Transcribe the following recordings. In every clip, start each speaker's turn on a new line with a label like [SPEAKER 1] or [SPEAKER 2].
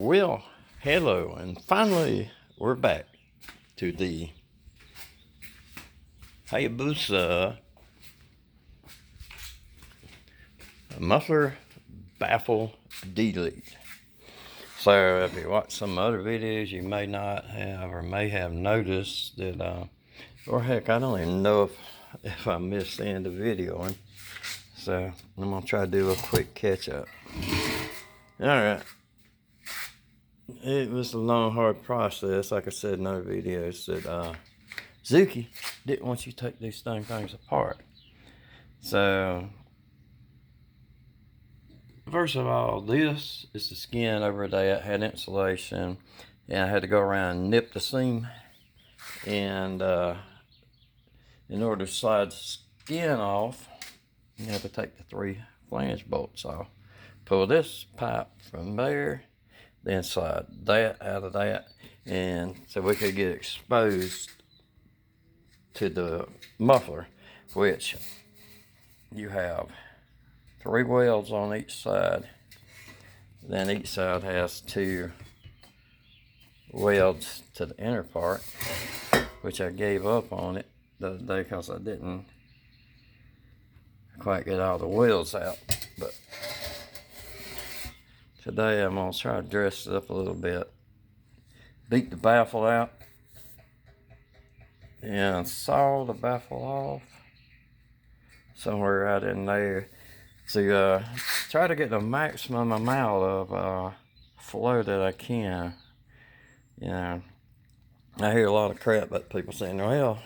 [SPEAKER 1] Well, hello, and finally we're back to the Hayabusa Muffler Baffle Delete. So if you watch some other videos, you may not have or may have noticed that, or heck, I don't even know if I missed the end of the video. And so I'm going to try to do a quick catch up. Alright. It was a long, hard process. Like I said in other videos, that Zuki didn't want you to take these things apart. So, first of all, this is the skin over there. It had insulation, and I had to go around and nip the seam. And in order to slide the skin off, you have to take the 3 flange bolts off. Pull this pipe from there, then slide that out of that, and so we could get exposed to the muffler, which you have 3 welds on each side. Then each side has 2 welds to the inner part, which I gave up on it the other day because I didn't quite get all the welds out. But today I'm going to try to dress it up a little bit. Beat the baffle out and saw the baffle off somewhere out in there to try to get the maximum amount of flow that I can. You know, I hear a lot of crap about people saying, well,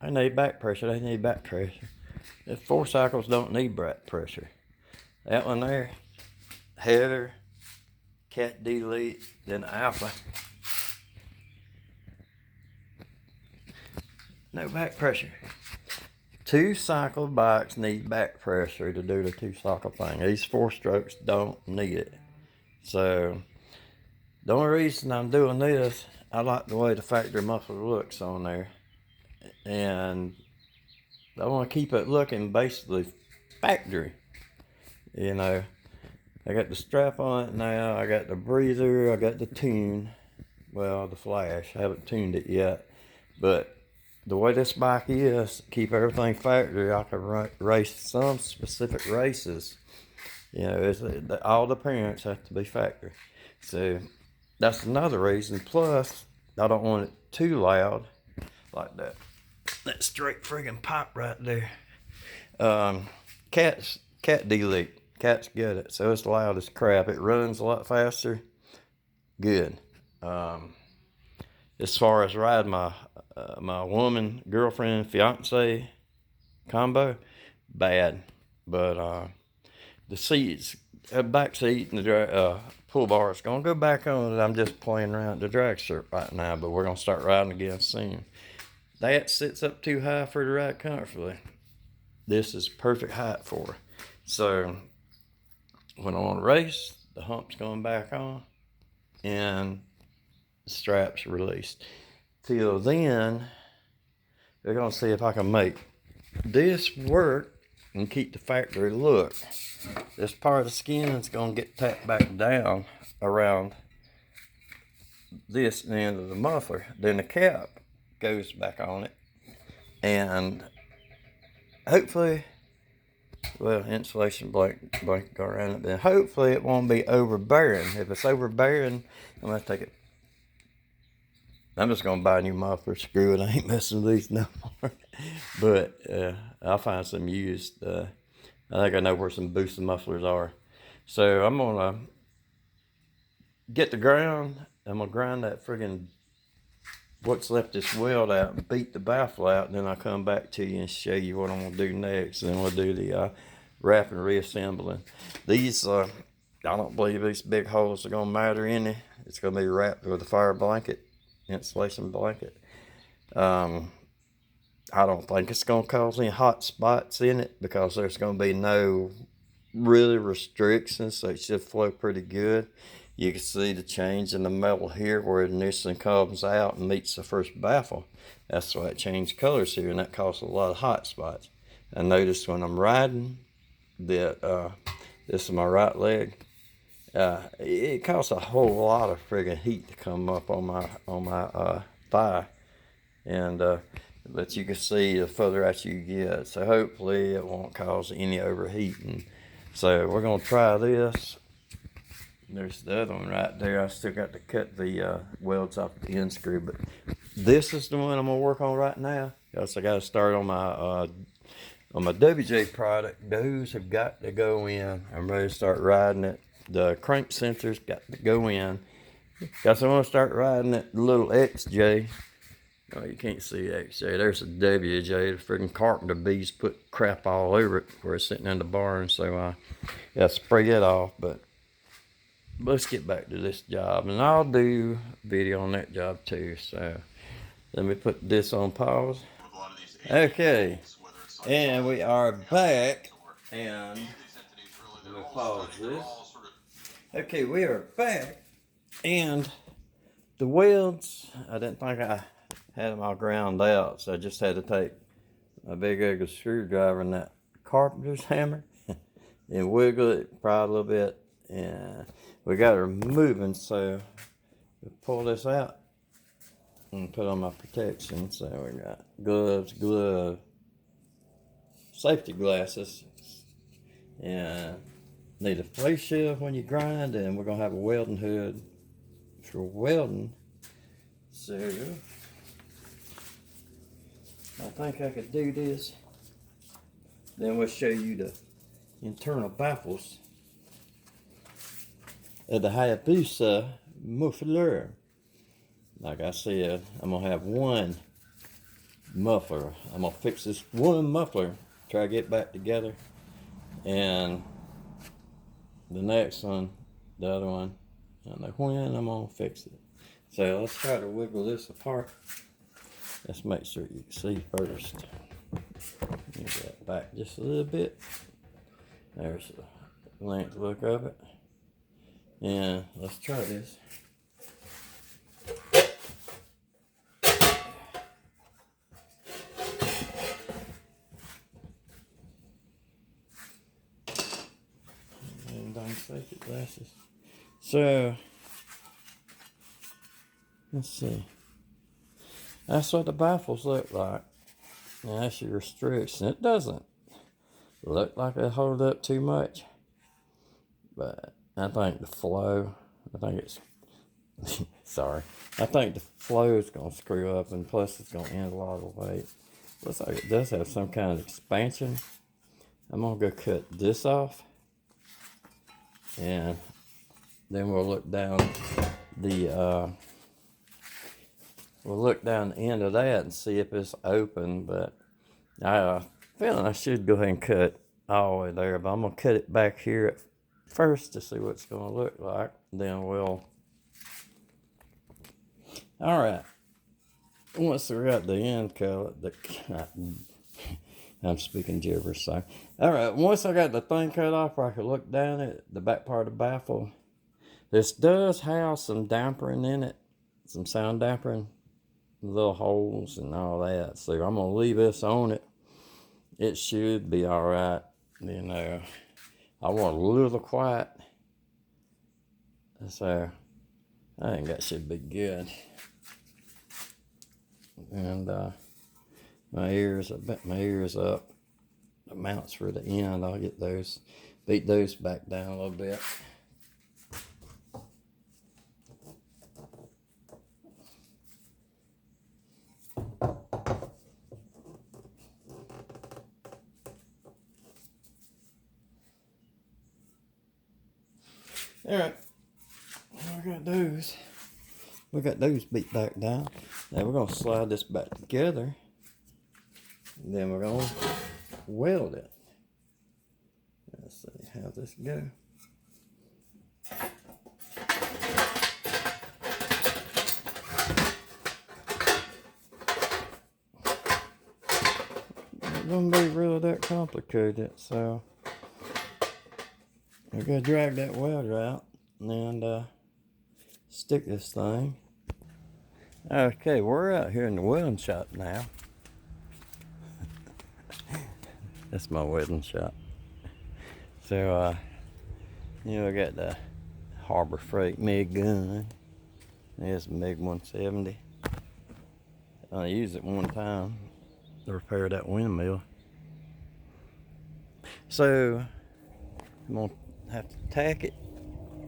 [SPEAKER 1] I need back pressure, they need back pressure. The 4 cycles don't need back pressure. That one there, header, cat delete, then alpha. No back pressure. 2 cycle bikes need back pressure to do the 2 cycle thing. These 4 strokes don't need it. So the only reason I'm doing this, I like the way the factory muffler looks on there, and I want to keep it looking basically factory. You know, I got the strap on it now, I got the breather, I got the tune, well, the flash, I haven't tuned it yet, but the way this bike is, keep everything factory, I can race some specific races. You know, all the parents have to be factory. So that's another reason. Plus, I don't want it too loud, like that straight friggin' pipe right there. Cat delete. Cats get it, so it's loud as crap. It runs a lot faster. Good. As far as riding my woman, girlfriend, fiance combo, bad. But the seats, back seat and the pull bar is gonna go back on it. I'm just playing around the drag strip right now, but we're gonna start riding again soon. That sits up too high for to ride comfortably. This is perfect height for her. So when I want to race, the hump's going back on and the strap's released. Till then, we're going to see if I can make this work and keep the factory look. This part of the skin is going to get tapped back down around this end of the muffler. Then the cap goes back on it, and hopefully, well, insulation blanket go around it, then hopefully it won't be overbearing. If it's overbearing, I'm going to take it. I'm just going to buy a new muffler, screw it, I ain't messing with these no more. But I'll find some used. I think I know where some boosted mufflers are. So I'm going to get the ground. I'm going to grind that friggin' what's left this weld out and beat the baffle out, and then I'll come back to you and show you what I'm going to do next. And then we'll do the wrap and reassembling. These, I don't believe these big holes are going to matter any. It's going to be wrapped with a fire blanket, insulation blanket. I don't think it's going to cause any hot spots in it because there's going to be no really restrictions, so it should flow pretty good. You can see the change in the metal here where it initially comes out and meets the first baffle. That's why it changed colors here, and that causes a lot of hot spots. I noticed when I'm riding that this is my right leg, It costs a whole lot of friggin' heat to come up on my thigh, and but you can see the further out you get. So hopefully it won't cause any overheating. So we're gonna try this. There's the other one right there. I still got to cut the welds off the end screw, but this is the one I'm gonna work on right now. Cause I got to start on my WJ product. Those have got to go in. I'm ready to start riding it. The crank sensors got to go in. Cause I want to start riding that little XJ. Oh, you can't see XJ. There's a WJ. The freaking carpenter bees put crap all over it where it's sitting in the barn. So I got to spray it off. But let's get back to this job, and I'll do a video on that job too. So let me put this on pause. Okay, and we are back, and let me pause this. Okay, we are back, and the welds, I didn't think I had them all ground out, so I just had to take a big ugly screwdriver and that carpenter's hammer and wiggle it, pry a little bit, and we got her moving. So we pull this out and put on my protection. So we got gloves, safety glasses, and need a face shield when you grind, and we're gonna have a welding hood for welding. So I think I could do this. Then we'll show you the internal baffles of the Hayabusa Muffler. Like I said, I'm gonna have one muffler. I'm gonna fix this one muffler, try to get back together, and the next one, the other one, I don't know when I'm gonna fix it. So let's try to wiggle this apart. Let's make sure you can see first. Move that back just a little bit. There's the length look of it. And let's try this. And dang safety glasses. So let's see. That's what the baffles look like. Now that's your restriction. It doesn't look like it hold up too much, but I think the flow, I think it's, sorry, I think the flow is going to screw up, and plus it's going to end a lot of weight. Looks like it does have some kind of expansion. I'm going to go cut this off, and then we'll look down the, end of that and see if it's open, but I feeling I should go ahead and cut all the way there, but I'm going to cut it back here at first to see what it's going to look like. Then we'll, all right, once we got the end cut, I'm speaking gibberish, so. All right, once I got the thing cut off, I can look down at the back part of the baffle. This does have some dampering in it, some sound dampering, little holes and all that. So I'm gonna leave this on it. It should be all right. You know, I want a little quiet, so I think that should be good. And my ears, I bet my ears up. The mounts for the end, I'll get those, beat those back down a little bit. All right, we got those beat back down. Now we're gonna slide this back together, and then we're gonna weld it. Let's see how this go. It wouldn't be really that complicated, so we're gonna drag that welder out and stick this thing. Okay, we're out here in the welding shop now. That's my welding shop. So, you know, I got the Harbor Freight MIG gun. It's a MIG 170. I used it one time to repair that windmill. So I'm gonna have to tack it,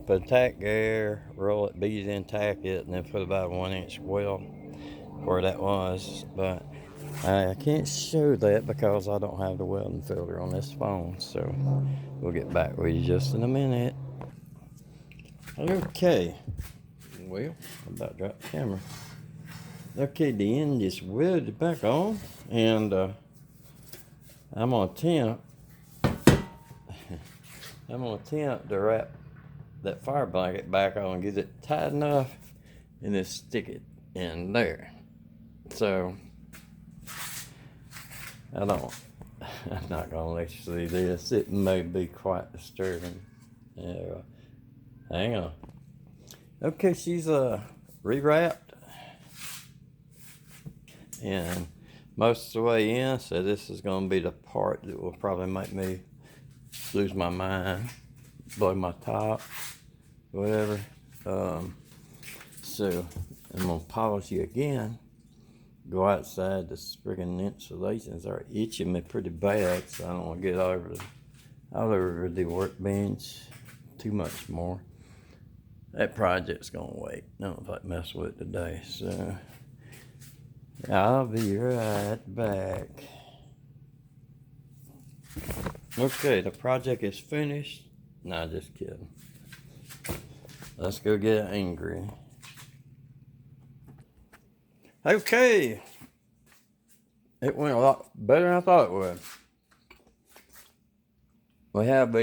[SPEAKER 1] put a tack gear, roll it, beat it in, tack it, and then put about a 1-inch weld where that was. But I can't show that because I don't have the welding filter on this phone. So we'll get back with you just in a minute. Okay. Well, I'm about to drop the camera. Okay, the end is welded back on, and I'm gonna attempt to wrap that fire blanket back on, get it tight enough, and then stick it in there. So I'm not gonna let you see this. It may be quite disturbing. Yeah, hang on. Okay, she's rewrapped and most of the way in, so this is going to be the part that will probably make me lose my mind, blow my top, whatever. So I'm going to pause you again, go outside. The friggin' insulations are itching me pretty bad, so I don't want to get all over the workbench too much more. That project's going to wait. I don't know if I can mess with it today, so I'll be right back. Okay, the project is finished. Nah, just kidding. Let's go get angry. Okay. It went a lot better than I thought it would. We have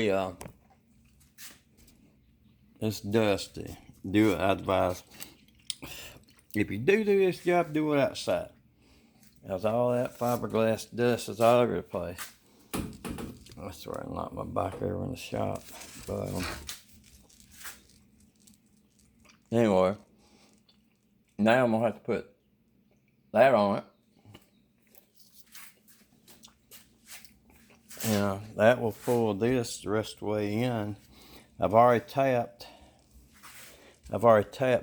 [SPEAKER 1] it's dusty. Do it, I advise. If you do this job, do it outside. Because all that fiberglass dust is all over the place. I swear I knocked my bike over in the shop. But anyway, now I'm going to have to put that on it. And that will pull this the rest of the way in. I've already tapped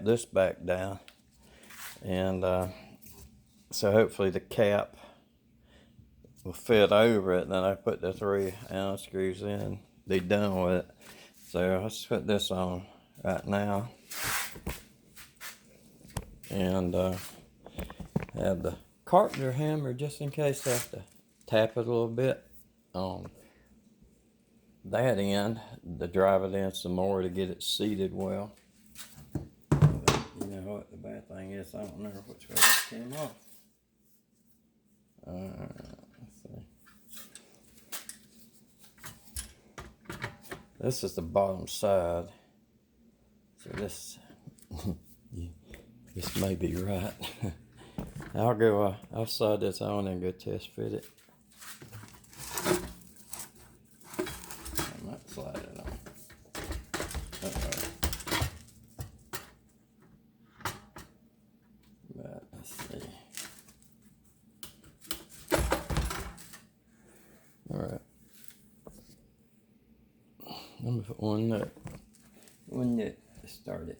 [SPEAKER 1] this back down. And so hopefully the cap will fit over it. Then I put the 3-ounce screws in, be done with it. So let's put this on right now. And have the carpenter hammer just in case I have to tap it a little bit on that end to drive it in some more to get it seated well. But you know what the bad thing is, I don't remember which way that came off. Let's see. This is the bottom side, so this this may be right. I'll slide this on and go test fit it. I might slide it on. But let's see. Alright. Let me put one nut to start it.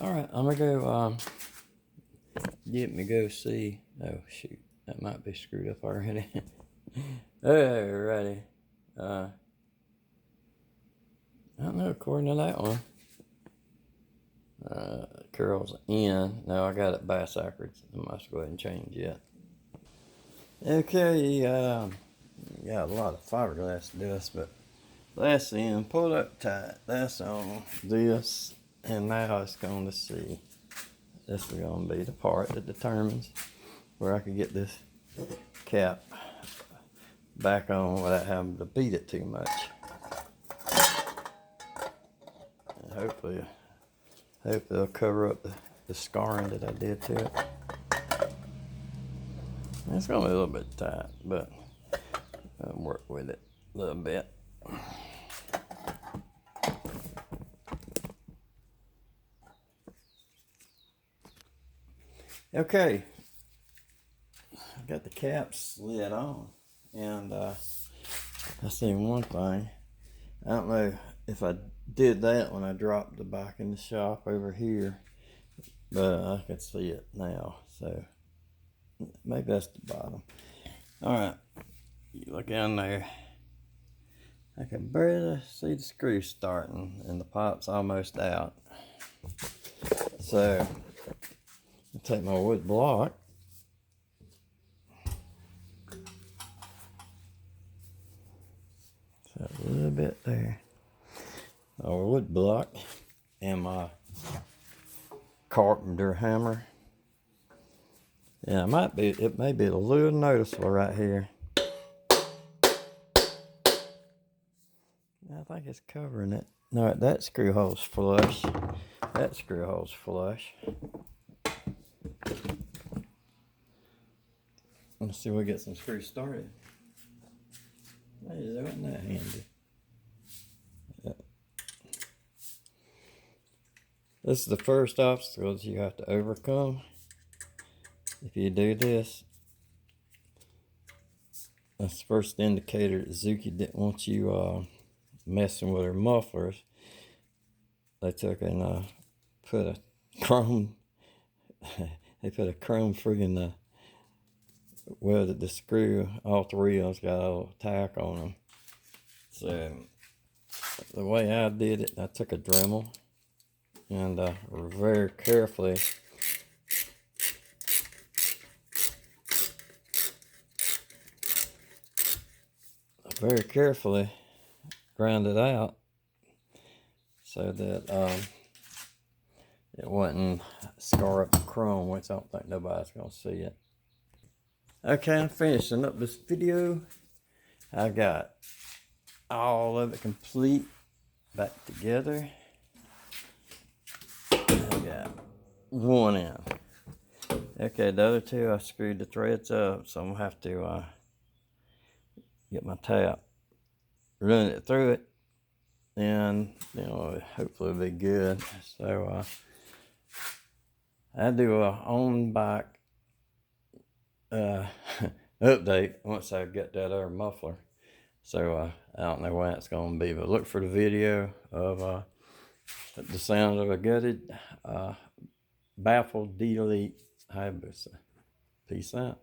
[SPEAKER 1] Alright, I'm gonna go get me go see. Oh shoot, that might be screwed up already. Alrighty. I don't know, according to that one. Curls in. No, I got it backwards. I must go ahead and change it. Okay, got a lot of fiberglass dust, but that's in. Pull up tight. That's on this. And now it's going to see. This is going to be the part that determines where I can get this cap back on without having to beat it too much. And hopefully it'll cover up the scarring that I did to it. It's going to be a little bit tight, but I'll work with it a little bit. Okay, I got the cap slid on, and I seen one thing. I don't know if I did that when I dropped the bike in the shop over here, but I can see it now, so maybe that's the bottom. All right, you look down there. I can barely see the screw starting, and the pipe's almost out. So I take my wood block. So a little bit there. A wood block and my carpenter hammer. Yeah, it may be a little noticeable right here. I think it's covering it. No, that screw hole's flush. That screw hole's flush. Let's see if we get some screws started. Hey, that wasn't that handy. Yeah. This is the first obstacle that you have to overcome. If you do this, that's the first indicator that Zuki didn't want you messing with her mufflers. They took and put a chrome, they put a chrome friggin' welded the screw. All three of them's got a little tack on them. So the way I did it, I took a Dremel and very carefully ground it out so that it wouldn't scar up the chrome, which I don't think nobody's gonna see it. Okay, I'm finishing up this video. I got all of it complete back together. I got one end. Okay, the other two I screwed the threads up, so I'm gonna have to get my tap, run it through it, and hopefully it'll be good. So I do a on bike update once I get that other muffler. So I don't know when it's gonna be, but look for the video of the sound of a gutted baffle delete Hayabusa. Peace out.